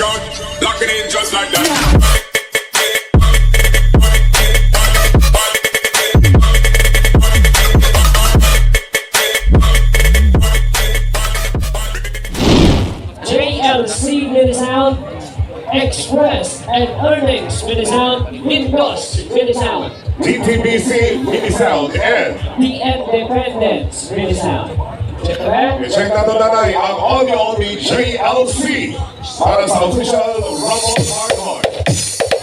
shot, lock it in just like that. JLC with the sound, Express and Ernengs with the sound, LINDUS with the sound, Ddbc with the sound, and the Independence with the sound. Check that. check natin nanay ang audio ni JLC para sa official Rumble Hardcore.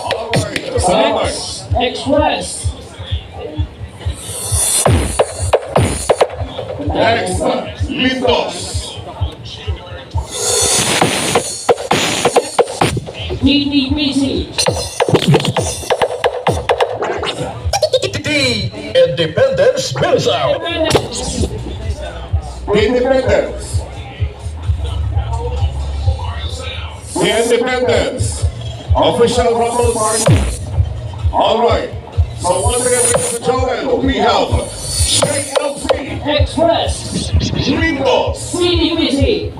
Alright, salamat. Express. Next, LINDUS. Ddbc. The Independence Bills Out. The Independence. The Independence. Official Rumble Party. Alright. So once again, ladies and gentlemen, we have JLC, Express. LINDUS, Ddbc.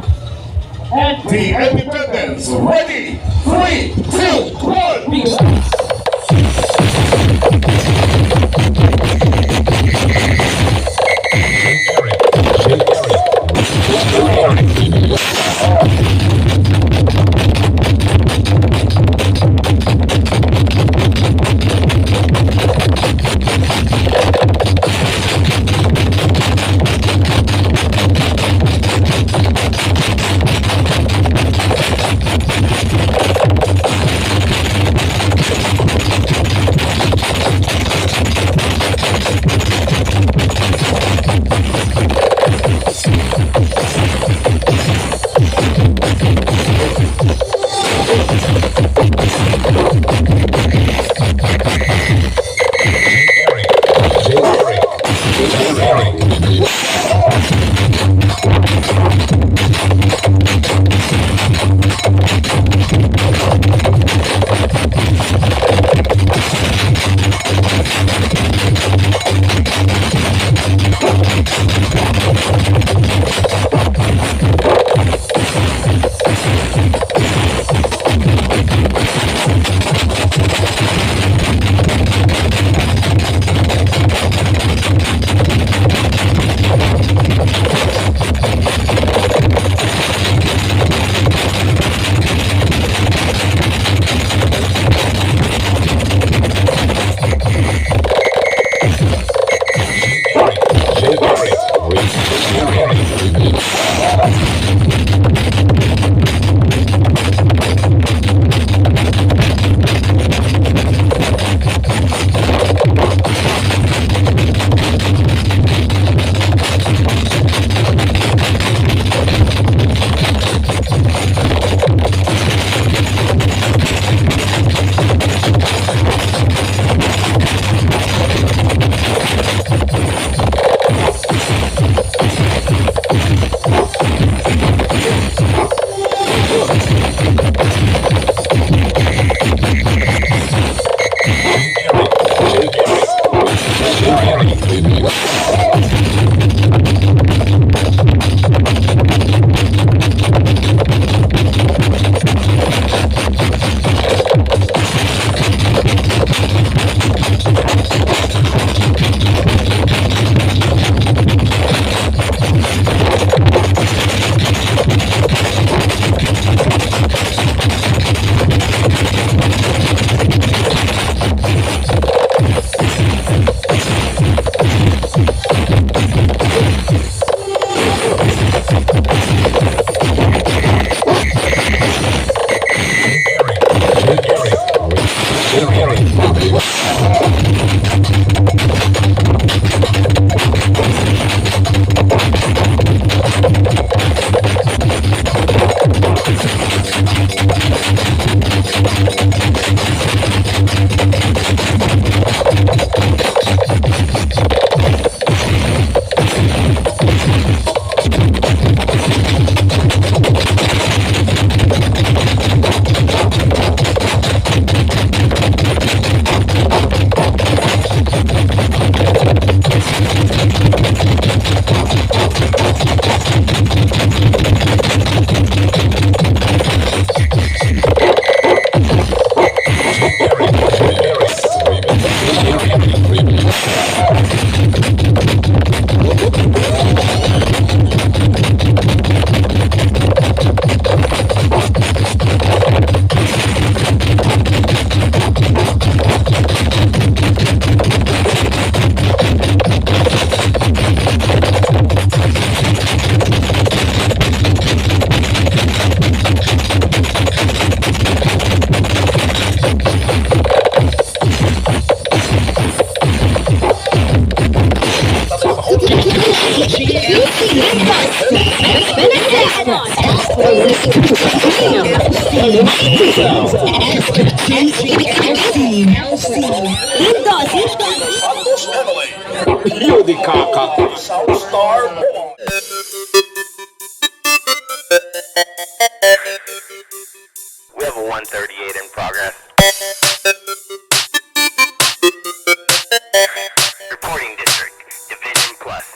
And The Independence. Ready? 3, 2, 1. Santos Emily. Yudi Kaka. Southstar. We have a 138 in progress. Reporting district, Division Plus